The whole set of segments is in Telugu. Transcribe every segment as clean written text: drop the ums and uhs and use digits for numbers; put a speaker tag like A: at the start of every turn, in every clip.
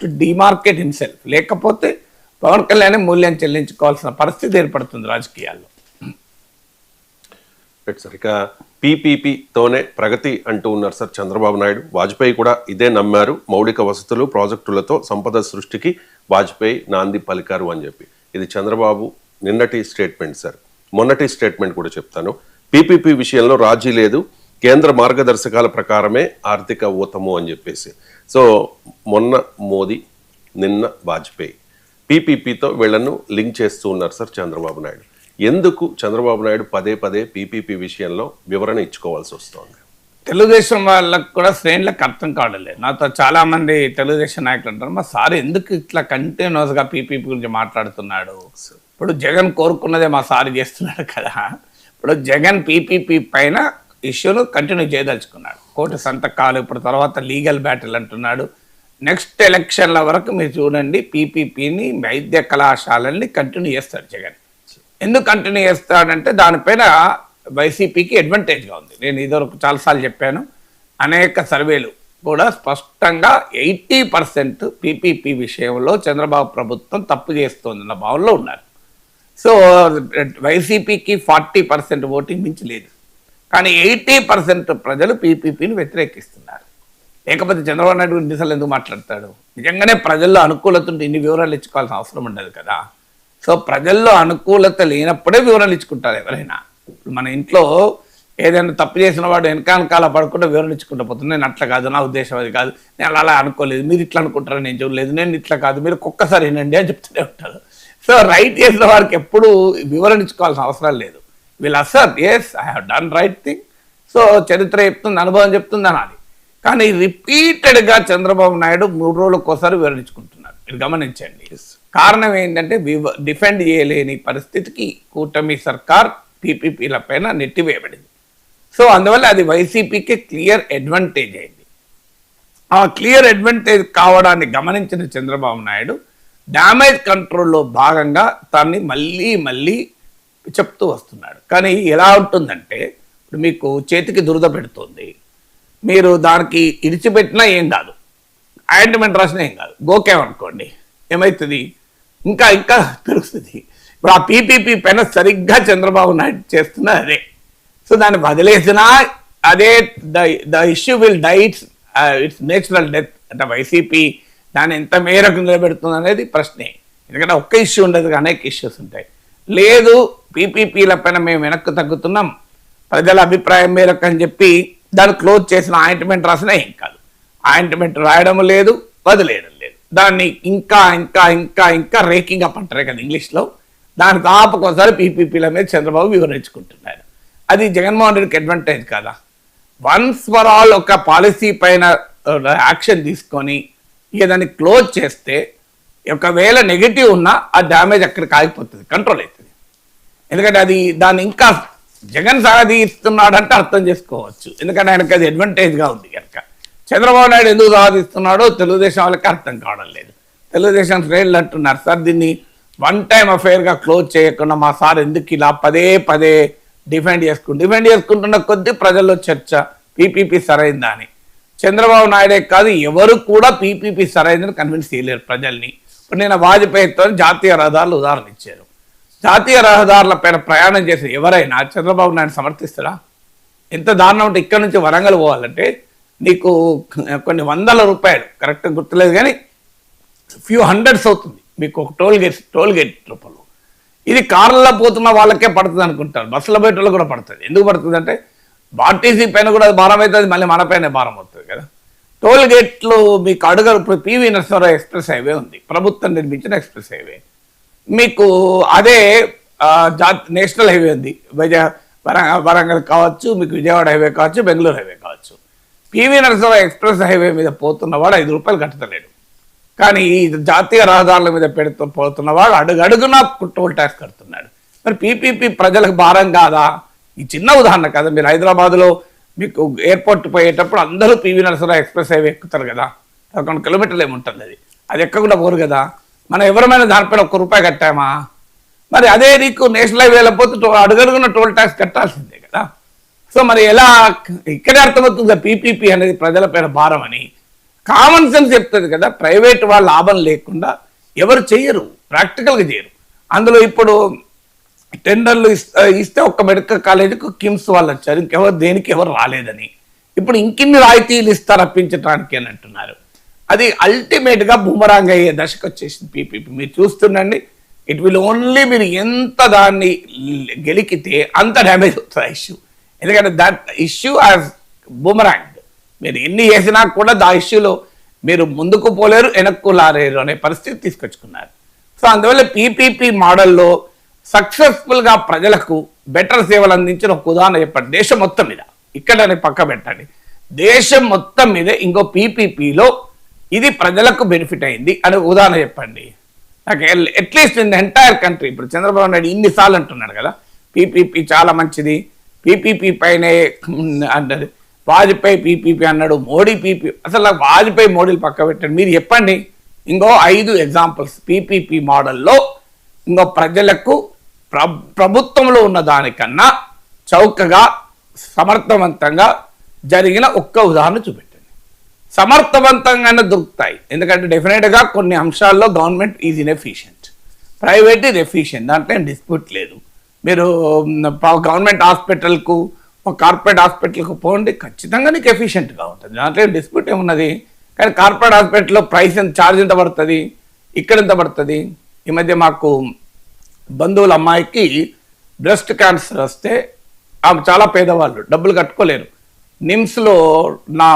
A: To demarcate himself. లేకపోతే పవన్ కళ్యాణ్ మూల్యం చెల్లించుకోవాల్సిన పరిస్థితి ఏర్పడుతుంది రాజకీయాల్లో.
B: సార్ ఇక పీపీపీతోనే ప్రగతి అంటూ ఉన్నారు సార్ చంద్రబాబు నాయుడు. వాజ్పేయి కూడా ఇదే నమ్మారు. మౌలిక వసతులు ప్రాజెక్టులతో సంపద సృష్టికి వాజ్పేయి నాంది పలికారు అని చెప్పి. ఇది చంద్రబాబు నిన్నటి స్టేట్మెంట్ సార్. మొన్నటి స్టేట్మెంట్ కూడా చెప్తాను. పీపీపీ విషయంలో రాజీ లేదు, కేంద్ర మార్గదర్శకాల ప్రకారమే ఆర్థిక ఊతము అని చెప్పేసి. సో మొన్న మోదీ, నిన్న వాజ్పేయి, పీపీపీతో వీళ్లను లింక్ చేస్తూ ఉన్నారు సార్ చంద్రబాబు నాయుడు. ఎందుకు చంద్రబాబు నాయుడు పదే పదే పీపీపీ విషయంలో వివరణ ఇచ్చుకోవాల్సి వస్తుంది?
A: తెలుగుదేశం వాళ్ళకు కూడా శ్రేణులకు అర్థం కావడలేదు. నాతో చాలా మంది తెలుగుదేశం నాయకులు అంటారు, మా సార్ ఎందుకు ఇట్లా కంటిన్యూస్గా పీపీపీ గురించి మాట్లాడుతున్నాడు, ఇప్పుడు జగన్ కోరుకున్నదే మా సార్ చేస్తున్నాడు కదా. ఇప్పుడు జగన్ పీపీపీ పైన ఇష్యూను కంటిన్యూ చేయదలుచుకున్నాడు. కోర్టు సంతకాలు, ఇప్పుడు తర్వాత లీగల్ బ్యాటిల్ అంటున్నాడు. నెక్స్ట్ ఎలక్షన్ల వరకు మీరు చూడండి, పీపీపీని వైద్య కళాశాలల్ని కంటిన్యూ చేస్తాడు జగన్. ఎందుకు కంటిన్యూ చేస్తాడంటే దానిపైన వైసీపీకి అడ్వాంటేజ్గా ఉంది. నేను ఇదివరకు చాలాసార్లు చెప్పాను, అనేక సర్వేలు కూడా స్పష్టంగా 80% పీపీపీ విషయంలో చంద్రబాబు ప్రభుత్వం తప్పు చేస్తోందన్న భావనలో ఉన్నారు. సో వైసీపీకి 40% ఓటింగ్ మించి లేదు, కానీ 80% ప్రజలు పీపీపీని వ్యతిరేకిస్తున్నారు. లేకపోతే చంద్రబాబు నాయుడు ఇన్నిసార్లు ఎందుకు మాట్లాడతాడు? నిజంగానే ప్రజల్లో అనుకూలత ఉంటే ఇన్ని వివరాలు ఇచ్చుకోవాల్సిన అవసరం ఉండదు కదా. సో ప్రజల్లో అనుకూలత లేనప్పుడే వివరాలు ఇచ్చుకుంటారు ఎవరైనా. మన ఇంట్లో ఏదైనా తప్పు చేసిన వాడు వెనకాల పడకుండా వివరణ ఇచ్చుకుంటూ పోతుంది. నేను అట్లా కాదు, నా ఉద్దేశం అది కాదు, నేను అలా అనుకోలేదు, మీరు ఇట్లా అనుకుంటారని నేను చూడలేదు, నేను ఇట్లా కాదు, మీరు ఒక్కసారి వినండి అని చెప్తూనే ఉంటారు. సో రైట్ చేసిన వారికి ఎప్పుడు వివరణ ఇచ్చుకోవాల్సిన అవసరం లేదు. వీళ్ళు assert as I have done right thing, so చరిత్ర చెప్తుంది, అనుభవం చెప్తుంది అనాలి. కానీ రిపీటెడ్గా చంద్రబాబు నాయుడు 3 రోజులకోసారి వివరించుకుంటున్నారు. మీరు గమనించండి. కారణం ఏంటంటే డిఫెండ్ చేయలేని పరిస్థితికి కూటమి సర్కార్ పీపీపీల పైన నెట్టివేయబడింది. సో అందువల్ల అది వైసీపీకి క్లియర్ అడ్వాంటేజ్ అయింది. ఆ క్లియర్ అడ్వాంటేజ్ కావడాన్ని గమనించిన చంద్రబాబు నాయుడు డ్యామేజ్ కంట్రోల్లో భాగంగా దాన్ని మళ్ళీ చెప్తూ వస్తున్నాడు. కానీ ఎలా ఉంటుందంటే, ఇప్పుడు మీకు చేతికి దురద పెడుతుంది, మీరు దానికి ఇడిచిపెట్టినా ఏం కాదు, ఆయింట్మెంట్ రాసినా ఏం కాదు, గోకేమనుకోండి ఏమవుతుంది, ఇంకా పెరుగుతుంది. ఇప్పుడు ఆ పీపీపీ పైన సరిగ్గా చంద్రబాబు నాయుడు చేస్తున్న అదే. సో దాన్ని వదిలేసినా అదే the issue will die it's natural death. అంటే వైసీపీ దాన్ని ఎంత మేరకు నిలబెడుతుంది అనేది ప్రశ్నే. ఎందుకంటే ఒక్క ఇష్యూ ఉండదు, అనేక ఇష్యూస్ ఉంటాయి. లేదు పీపీపీల పైన మేము వెనక్కు తగ్గుతున్నాం, ప్రజల అభిప్రాయం మేరకు అని చెప్పి దాన్ని క్లోజ్ చేసిన ఆయింట్మెంట్ రాసినా ఏం కాదు. ఆయింట్మెంట్ రాయడం లేదు, వదిలేయడం లేదు, దాన్ని ఇంకా రేకింగ్ అప్ అంటారు కదా ఇంగ్లీష్లో. దాని తాపకోసారి పీపీపీల మీద చంద్రబాబు వివరించుకుంటున్నారు. అది జగన్మోహన్ రెడ్డికి అడ్వాంటేజ్ కదా. వన్స్ ఫర్ ఆల్ ఒక పాలసీ పైన యాక్షన్ తీసుకొని ఇక దాన్ని క్లోజ్ చేస్తే ఒకవేళ నెగిటివ్ ఉన్నా ఆ డ్యామేజ్ అక్కడికి ఆగిపోతుంది, కంట్రోల్ అవుతుంది. ఎందుకంటే దాన్ని ఇంకా జగన్ సాధిస్తున్నాడంటే అర్థం చేసుకోవచ్చు. ఎందుకంటే ఆయనకి అది అడ్వాంటేజ్గా ఉంది కనుక. చంద్రబాబు నాయుడు ఎందుకు సాధిస్తున్నాడో తెలుగుదేశం వాళ్ళకి అర్థం కావడం లేదు. తెలుగుదేశం శ్రేణులు అంటున్నారు, సార్ దీన్ని వన్ టైం అఫైర్గా క్లోజ్ చేయకుండా మా సార్ ఎందుకు ఇలా పదే డిఫెండ్ చేసుకుంటున్న కొద్దీ ప్రజల్లో చర్చ పీపీపీ సరైందా అని. చంద్రబాబు నాయుడే కాదు, ఎవరు కూడా పీపీపీ సరైందని కన్విన్స్ చేయలేరు ప్రజల్ని. ఇప్పుడు నేను వాజ్పేయితో జాతీయ రహదారులు ఉదాహరణ ఇచ్చారు. జాతీయ రహదారుల పైన ప్రయాణం చేసిన ఎవరైనా చంద్రబాబు నాయుడు సమర్థిస్తాడా? ఎంత దారుణం ఉంటే ఇక్కడ నుంచి వరంగల్ పోవాలంటే నీకు కొన్ని వందల రూపాయలు, కరెక్ట్ గుర్తులేదు కానీ ఫ్యూ హండ్రెడ్స్ అవుతుంది మీకు ఒక టోల్ గేట్ రూపంలో. ఇది కార్లలో పోతున్న వాళ్ళకే పడుతుంది అనుకుంటారు, బస్సులో పోయేటోళ్ళు కూడా పడుతుంది. ఎందుకు పడుతుంది అంటే ఆర్టీసీ పైన కూడా భారం అవుతుంది, మళ్ళీ మన పైన భారం అవుతుంది కదా. టోల్ గేట్లు మీకు అడుగరు. ఇప్పుడు పివి నరసింహారావు ఎక్స్ప్రెస్ హైవే ఉంది, ప్రభుత్వం నిర్మించిన ఎక్స్ప్రెస్ హైవే. మీకు అదే నేషనల్ హైవే ఉంది, వరంగల్ కావచ్చు, మీకు విజయవాడ హైవే కావచ్చు, బెంగళూరు హైవే కావచ్చు. పివి నరసింహారావు ఎక్స్ప్రెస్ హైవే మీద పోతున్నవాడు 5 రూపాయలు కట్టలేడు. కానీ ఈ జాతీయ రహదారుల మీద పోతున్నవాడు అడుగడుగునా టోల్ ట్యాక్స్ కడుతున్నాడు. మరి పీపీపీ ప్రజలకు భారం కాదా? ఈ చిన్న ఉదాహరణ కదా. మీరు హైదరాబాద్లో మీకు ఎయిర్పోర్ట్ పోయేటప్పుడు అందరూ పివి నరసింహారావు ఎక్స్ప్రెస్ హైవే ఎక్కుతారు కదా, 11 కిలోమీటర్లు ఏముంటుంది, అది ఎక్కకుండా పోరు కదా. మనం ఎవరమైనా దానిపైన 1 రూపాయి కట్టామా? మరి అదే నీకు నేషనల్ హైవేలో పోతే అడుగడుగున టోల్ ట్యాక్స్ కట్టాల్సిందే కదా. సో మరి ఎలా ఇక్కడే అర్థమవుతుంది పీపీపీ అనేది ప్రజల పైన భారం అని. కామన్ సెన్స్ చెప్తుంది కదా, ప్రైవేట్ వాళ్ళ లాభం లేకుండా ఎవరు చేయరు, ప్రాక్టికల్గా చేయరు. అందులో ఇప్పుడు టెండర్లు ఇస్తే ఒక్క మెడికల్ కాలేజీకి కిమ్స్ వాళ్ళు వచ్చారు, ఇంకెవరు దేనికి ఎవరు రాలేదని. ఇప్పుడు ఇంకిన్ని రాయితీలు ఇస్తారు అప్పించడానికి అని అంటున్నారు. అది అల్టిమేట్గా బూమరాంగ్ అయ్యే దశకు వచ్చేసింది పీపీపీ. మీరు చూస్తుండండి, ఇట్ విల్ ఓన్లీ మీరు ఎంత దాన్ని గెలికితే అంత డ్యామేజ్ అవుతుంది ఇష్యూ. ఎందుకంటే దట్ ఇష్యూ యాజ్ బూమరాంగ్. మీరు ఎన్ని చేసినా కూడా ఆ ఇష్యూలో మీరు ముందుకు పోలేరు, వెనక్కు లారేరు అనే పరిస్థితి తీసుకొచ్చుకున్నారు. సో అందువల్ల పీపీపీ మోడల్లో సక్సెస్ఫుల్గా ప్రజలకు బెటర్ సేవలు అందించిన ఒక ఉదాహరణ చెప్పండి. దేశం మొత్తం మీద, ఇక్కడనే పక్క పెట్టండి, దేశం మొత్తం మీద ఇంకో పీపీపీలో ఇది ప్రజలకు బెనిఫిట్ అయింది అని ఉదాహరణ చెప్పండి నాకు. At least in the entire country. ఇప్పుడు చంద్రబాబు నాయుడు ఇన్నిసార్లు అంటున్నాడు కదా పీపీపీ చాలా మంచిది, పీపీపీ పైనే అన్నది, వాజ్పేయి పీపీపీ అన్నాడు, మోడీ పీపీ. అసలు వాజ్పేయి మోడీలు పక్క పెట్టండి, మీరు చెప్పండి ఇంకో 5 ఎగ్జాంపుల్స్ పీపీపీ మోడల్లో ఇంకో ప్రజలకు ప్రభుత్వంలో ఉన్న దానికన్నా చౌకగా సమర్థవంతంగా జరిగిన ఒక్క ఉదాహరణ చూపెట్టండి. సమర్థవంతంగానే దొరుకుతాయి, ఎందుకంటే డెఫినెట్గా కొన్ని అంశాల్లో government is inefficient, private is efficient, దాంట్లో ఏం డిస్ప్యూట్ లేదు. మీరు గవర్నమెంట్ హాస్పిటల్కు ఒక కార్పొరేట్ హాస్పిటల్కు పోండి, ఖచ్చితంగా నీకు ఎఫిషియెంట్గా ఉంటుంది, దాంట్లో ఏం డిస్ప్యూట్ ఏమున్నది. కానీ కార్పొరేట్ హాస్పిటల్లో ప్రైస్ ఎంత, ఛార్జ్ ఎంత పడుతుంది, ఇక్కడ ఎంత పడుతుంది. ఈ మధ్య మాకు బంధువుల అమ్మాయికి బ్రెస్ట్ క్యాన్సర్ వస్తే ఆమె చాలా పేదవాళ్ళు, డబ్బులు కట్టుకోలేరు. నిమ్స్లో నా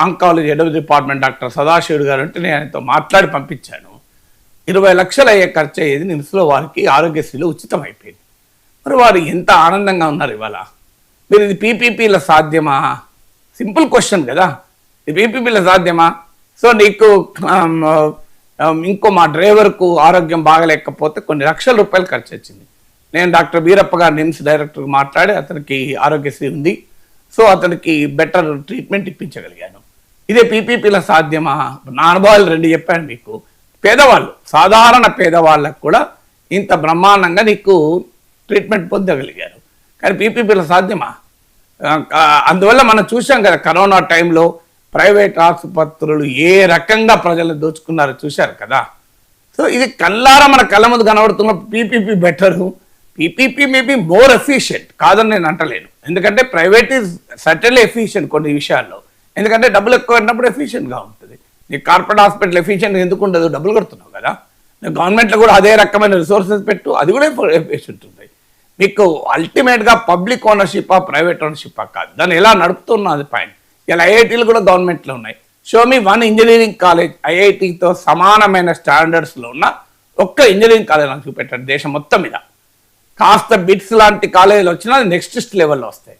A: ఆంకాలజీ హెడ్ డిపార్ట్మెంట్ డాక్టర్ సదాశివుడు గారు అంటే నేను ఆయనతో మాట్లాడి పంపించాను. 20 లక్షలు అయ్యే ఖర్చు అయ్యేది నిమ్స్లో వారికి ఆరోగ్యశ్రీలో ఉచితం అయిపోయింది. మరి వారు ఎంత ఆనందంగా ఉన్నారు ఇవాళ. మీరు ఇది పీపీపీలో సాధ్యమా? సింపుల్ క్వశ్చన్ కదా, ఇది పీపీపీలో సాధ్యమా? సో నీకు ఇంకో మా డ్రైవర్కు ఆరోగ్యం బాగలేకపోతే కొన్ని లక్షల రూపాయలు ఖర్చు వచ్చింది. నేను డాక్టర్ బీరప్ప గారు నిమ్స్ డైరెక్టర్గా మాట్లాడి అతనికి ఆరోగ్యశ్రీ ఉంది, సో అతనికి బెటర్ ట్రీట్మెంట్ ఇప్పించగలిగాను. ఇదే పీపీపీలో సాధ్యమా? నా అనుభవాలు 2 చెప్పాను మీకు. పేదవాళ్ళు, సాధారణ పేదవాళ్ళకు కూడా ఇంత బ్రహ్మాండంగా నీకు ట్రీట్మెంట్ పొందగలిగారు. కానీ పీపీపీలో సాధ్యమా? అందువల్ల మనం చూసాం కదా కరోనా టైంలో ప్రైవేట్ ఆసుపత్రులు ఏ రకంగా ప్రజలను దోచుకున్నారో చూశారు కదా. సో ఇది కళ్ళారా మన కళ్ళ ముందు కనబడుతున్న PPP better, PPP maybe more efficient కాదని నేను అంటలేను. ఎందుకంటే ప్రైవేట్ ఈజ్ సర్టన్లీ ఎఫిషియెంట్ కొన్ని విషయాల్లో, ఎందుకంటే డబ్బులు ఎక్కువ ఉన్నప్పుడు ఎఫిషియెంట్గా ఉంటుంది. నీకు కార్పొరేట్ హాస్పిటల్ ఎఫిషియెంట్ ఎందుకు ఉండదు, డబ్బులు కడుతున్నావు కదా. గవర్నమెంట్లో కూడా అదే రకమైన రిసోర్సెస్ పెట్టు, అది కూడా ఎఫిషియెంట్ ఉంటుంది. మీకు అల్టిమేట్గా పబ్లిక్ ఓనర్షిప్పా ప్రైవేట్ ఓనర్షిప్పా కాదు, దాన్ని ఎలా నడుపుతున్నది పాయింట్. ఇలా ఐఐటీలు కూడా గవర్నమెంట్లో ఉన్నాయి. షో మీ 1 ఇంజనీరింగ్ కాలేజ్ ఐఐటీతో సమానమైన స్టాండర్డ్స్లో ఉన్న ఒక్క ఇంజనీరింగ్ కాలేజ్ నాకు చూపెట్టండి దేశం మొత్తం మీద. కాస్త బిట్స్ లాంటి కాలేజీలు వచ్చినా నెక్స్ట్ లెవెల్లో వస్తాయి.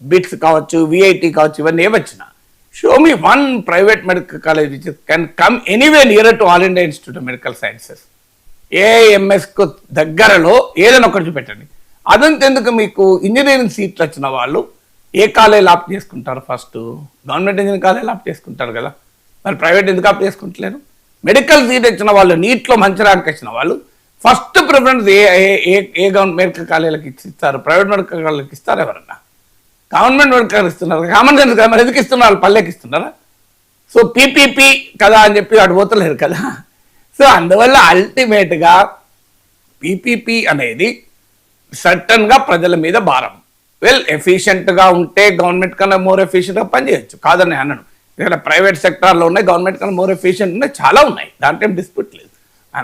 A: బిట్స్ కావచ్చు, విఐటి కావచ్చు, ఇవన్నీ ఏవచ్చినా show me 1 private medical college which can come anyway near to all India institute of medical sciences. ఏఎంఎస్కు దగ్గరలో ఏదైనా ఒకటి చూపెట్టండి. అదంతెందుకు, మీకు ఇంజనీరింగ్ సీట్లు వచ్చిన వాళ్ళు ఏ కాలేజీలు ఆప్ట్ చేసుకుంటారు? ఫస్ట్ గవర్నమెంట్ ఇంజనీరింగ్ కాలేజీలు ఆప్ట్ చేసుకుంటారు కదా, మరి ప్రైవేట్ ఎందుకు ఆప్ట్ చేసుకుంటలేరు? మెడికల్ సీట్ వచ్చిన వాళ్ళు, నీట్లో మంచి ర్యాంక్ వచ్చిన వాళ్ళు ఫస్ట్ ప్రిఫరెన్స్ ఏ గవర్నమెంట్ మెడికల్ కాలేజీలకు ఇస్తారు? ప్రైవేట్ మెడికల్ కాలేజీలకు ఇస్తారు ఎవరన్నా? గవర్నమెంట్ మెడికల్ ఇస్తున్నారు. కామన్ సెన్స్ కదా, మరి ఎందుకు ఇస్తున్నారు? వాళ్ళు పల్లెకి ఇస్తున్నారా? సో పీపీపీ కదా అని చెప్పి వాడు పోతలేరు కదా. సో అందువల్ల అల్టిమేట్గా పీపీపీ అనేది సర్టన్గా ప్రజల మీద భారం. ఎఫిషియెంట్గా ఉంటే గవర్నమెంట్ కన్నా మోర్ ఎఫిషియెంట్గా పనిచేయచ్చు, కాదని అన్నాను. ఇక్కడ ప్రైవేట్ సెక్టార్లో ఉన్నాయి, గవర్నమెంట్ కన్నా మోర్ ఎఫిషియెంట్ ఉన్నాయి, చాలా ఉన్నాయి, దాంట్లో ఏం డిస్ప్యూట్ లేదు.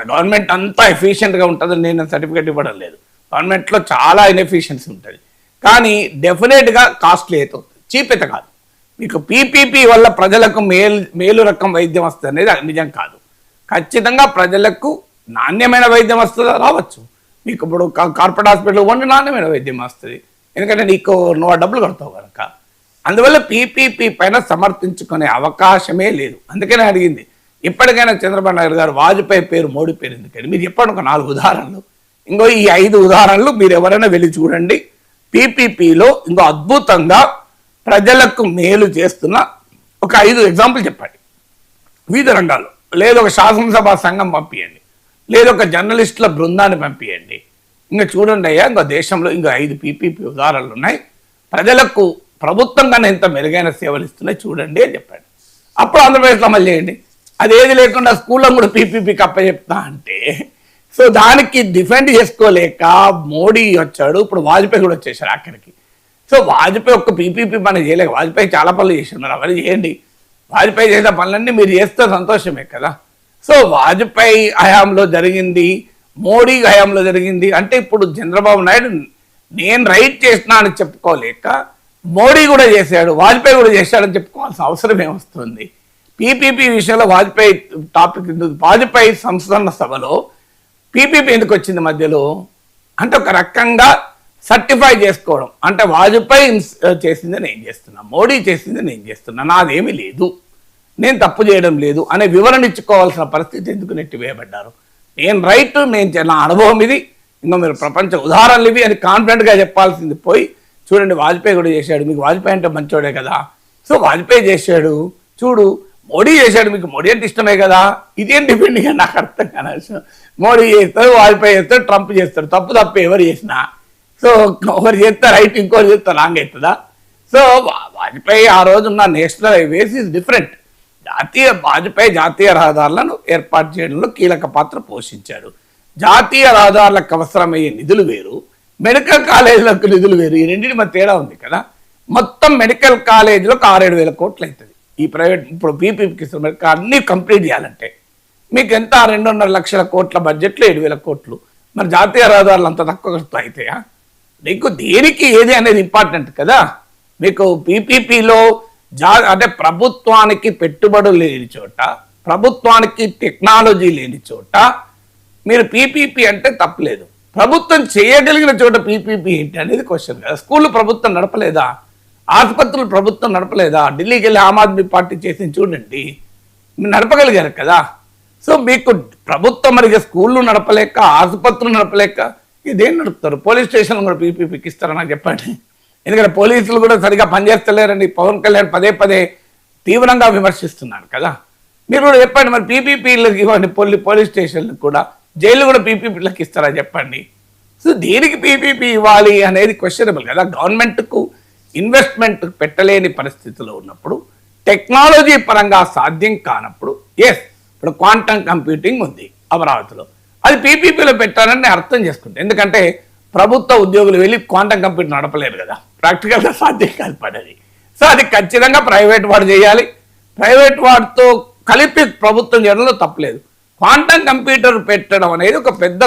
A: గవర్నమెంట్ అంతా ఎఫిషియెంట్గా ఉంటుందని నేను సర్టిఫికేట్ ఇవ్వడం లేదు. గవర్నమెంట్లో చాలా ఇన్ఎఫిషియన్సీ ఉంటుంది, కానీ డెఫినెట్గా కాస్ట్లీ అవుతుంది, చీప్ అయితే కాదు. మీకు పీపీపీ వల్ల ప్రజలకు మేలు రకం వైద్యం వస్తుంది అనేది నిజం కాదు. ఖచ్చితంగా ప్రజలకు నాణ్యమైన వైద్యం వస్తుందా? రావచ్చు. మీకు ఇప్పుడు కార్పొరేట్ హాస్పిటల్ పోండి, నాణ్యమైన వైద్యం వస్తుంది, ఎందుకంటే నువ్వు డబ్బులు కడతావు కనుక. అందువల్ల పీపీపీ పైన సమర్థించుకునే అవకాశమే లేదు. అందుకనే అడిగింది, ఇప్పటికైనా చంద్రబాబు నాయుడు గారు వాజ్పేయి పేరు మోడీ పేరు ఎందుకండి? మీరు చెప్పండి ఒక 4 ఉదాహరణలు. ఇంకో ఈ 5 ఉదాహరణలు మీరు ఎవరైనా వెళ్ళి చూడండి. పీపీపీలో ఇంకో అద్భుతంగా ప్రజలకు మేలు చేస్తున్న ఒక 5 ఎగ్జాంపుల్ చెప్పండి వివిధ రంగాల్లో. లేదు ఒక శాసనసభ సంఘం పంపించండి, లేదు ఒక జర్నలిస్టుల బృందాన్ని పంపించండి. ఇంకా చూడండి అయ్యా, ఇంకా దేశంలో ఇంకా 5 పీపీపీ ఉదాహరణలు ఉన్నాయి. ప్రజలకు ప్రభుత్వం కన్నా ఎంత మెరుగైన సేవలు ఇస్తున్నాయి చూడండి అని చెప్పండి. అప్పుడు ఆంధ్రప్రదేశ్లో అమలు చేయండి. అదేది లేకుండా స్కూల్లో కూడా పీపీపీకి అప్పచెప్తా అంటే, సో దానికి డిఫెండ్ చేసుకోలేక మోడీ వచ్చాడు. ఇప్పుడు వాజ్పేయి కూడా వచ్చేసారు ఆఖరికి. సో వాజ్పేయి ఒక్క పీపీపీ పని చేయలేక, వాజ్పేయి చాలా పనులు చేశారు, మరి అవన్నీ చేయండి. వాజ్పేయి చేసిన పనులన్నీ మీరు చేస్తే సంతోషమే కదా. సో వాజ్పేయి హయాంలో జరిగింది, మోడీ హయాంలో జరిగింది అంటే ఇప్పుడు చంద్రబాబు నాయుడు నేను రైట్ చేసినా అని చెప్పుకోలేక మోడీ కూడా చేశాడు, వాజ్పేయి కూడా చేశాడని చెప్పుకోవాల్సిన అవసరం ఏమొస్తుంది. పీపీపీ విషయంలో వాజ్పేయి టాపిక్, వాజ్పేయి సంస్థాన సభలో పీపీపీ ఎందుకు వచ్చింది మధ్యలో అంటే ఒక రకంగా సర్టిఫై చేసుకోవడం. అంటే వాజ్పేయి చేసింది నేను చేస్తున్నా, మోడీ చేసింది నేను చేస్తున్నా, నాదేమీ లేదు, నేను తప్పు చేయడం లేదు అనే వివరణ ఇచ్చుకోవాల్సిన పరిస్థితి ఎందుకు నెట్టివేయబడ్డారు. నేను రైట్, నేను నా అనుభవం ఇది, ఇంకా మీరు ప్రపంచ ఉదాహరణలు ఇవి అని కాన్ఫిడెంట్గా చెప్పాల్సింది పోయి చూడండి వాజ్పేయి కూడా చేశాడు, మీకు వాజ్పేయి అంటే మంచోడే కదా, సో వాజ్పేయి చేశాడు, చూడు మోడీ చేశాడు, మీకు మోడీ అంటే ఇష్టమే కదా, ఇదేం డిపెండింగ్ అని నాకు అర్థం కాదు. మోడీ చేస్తాడు, వాజ్పేయి చేస్తాడు, ట్రంప్ చేస్తాడు, తప్పు ఎవరు చేసినా. సో ఒకరు చేస్తే రైట్, ఇంకోరు చేస్తే రాంగ్ అవుతుందా. సో వాజ్పేయి ఆ రోజున్న national highways is different. Vajpayee జాతీయ రహదారులను ఏర్పాటు చేయడంలో కీలక పాత్ర పోషించాడు. జాతీయ రహదారులకు అవసరమయ్యే నిధులు వేరు, మెడికల్ కాలేజీలకు నిధులు వేరు, ఈ రెండింటి మధ్య తేడా ఉంది కదా. మొత్తం మెడికల్ కాలేజీలకు 6-7 కోట్లు అవుతుంది. ఈ ప్రైవేట్ ఇప్పుడు పీపీపీకి ఇస్తున్న అన్నీ కంప్లీట్ చేయాలంటే మీకు ఎంత 2.5 లక్షల కోట్ల బడ్జెట్లో 7,000 కోట్లు. మరి జాతీయ రహదారులు అంత తక్కువ ఖర్చు అవుతాయా? నీకు దేనికి ఏది అనేది ఇంపార్టెంట్ కదా. మీకు పీపీపీలో అంటే ప్రభుత్వానికి పెట్టుబడులు లేని చోట, ప్రభుత్వానికి టెక్నాలజీ లేని చోట మీరు పీపీపీ అంటే తప్పలేదు. ప్రభుత్వం చేయగలిగిన చోట పీపీపీ ఏంటి అనేది క్వశ్చన్ కదా. స్కూళ్ళు ప్రభుత్వం నడపలేదా, ఆసుపత్రులు ప్రభుత్వం నడపలేదా, ఢిల్లీకి వెళ్ళి ఆమ్ ఆద్మీ పార్టీ చేసింది చూడండి, మీరు నడపగలిగారు కదా. సో మీకు ప్రభుత్వం మరి స్కూళ్ళు నడపలేక, ఆసుపత్రులు నడపలేక ఇదేం నడుపుతారు? పోలీస్ స్టేషన్లు కూడా పీపీపీకి ఇస్తారా నాకు చెప్పండి. ఎందుకంటే పోలీసులు కూడా సరిగా పనిచేస్తలేరని పవన్ కళ్యాణ్ పదే తీవ్రంగా విమర్శిస్తున్నారు కదా. మీరు కూడా చెప్పండి, మరి పీపీపీలకు ఇవ్వండి, పోలీస్ స్టేషన్లకు కూడా, జైలు కూడా పీపీపీలకు ఇస్తారా చెప్పండి. సో దేనికి పీపీపీ ఇవ్వాలి అనేది క్వశ్చనబుల్ కదా. గవర్నమెంట్కు ఇన్వెస్ట్మెంట్ పెట్టలేని పరిస్థితిలో ఉన్నప్పుడు, టెక్నాలజీ పరంగా సాధ్యం కానప్పుడు, ఇప్పుడు క్వాంటమ్ కంప్యూటింగ్ ఉంది అమరావతిలో, అది పీపీపీలో పెట్టాలని నేను అర్థం చేసుకుంటాను. ఎందుకంటే ప్రభుత్వ ఉద్యోగులు వెళ్ళి క్వాంటమ్ కంప్యూటర్ నడపలేరు కదా, ప్రాక్టికల్గా సాధ్యం కాదు పడది. సో అది ఖచ్చితంగా ప్రైవేట్ వాడు చేయాలి, ప్రైవేట్ వాడితో కలిపి ప్రభుత్వం చేయడంలో తప్పలేదు. క్వాంటమ్ కంప్యూటర్ పెట్టడం అనేది ఒక పెద్ద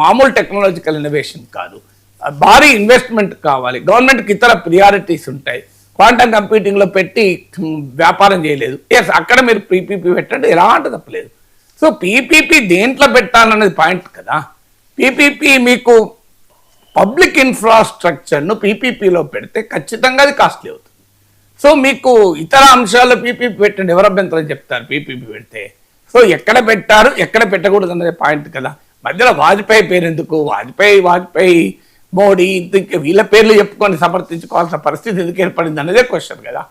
A: మామూలు టెక్నాలజికల్ ఇన్నోవేషన్ కాదు, భారీ ఇన్వెస్ట్మెంట్ కావాలి. గవర్నమెంట్కి ఇతర ప్రియారిటీస్ ఉంటాయి. క్వాంటమ్ కంప్యూటింగ్లో పెట్టి వ్యాపారం చేయలేదు, అక్కడ మీరు పీపీపీ పెట్టండి, ఎలాంటి తప్పలేదు. సో పీపీపీ దేంట్లో పెట్టాలనేది పాయింట్ కదా. పీపీపీ మీకు పబ్లిక్ ఇన్ఫ్రాస్ట్రక్చర్ను పీపీపీలో పెడితే ఖచ్చితంగా అది కాస్ట్లీ అవుతుంది. సో మీకు ఇతర అంశాల్లో పీపీపీ పెట్టండి, ఎవరు అభ్యంతరం చెప్తారు పీపీపీ పెడితే. సో ఎక్కడ పెట్టారు, ఎక్కడ పెట్టకూడదు అనేది పాయింట్ కదా. మధ్యలో వాజ్పేయి పేరు ఎందుకు, వాజ్పేయి మోడీ ఇంకా వీళ్ళ పేర్లు చెప్పుకొని సమర్థించుకోవాల్సిన పరిస్థితి ఎందుకు ఏర్పడింది అనేదే క్వశ్చన్ కదా.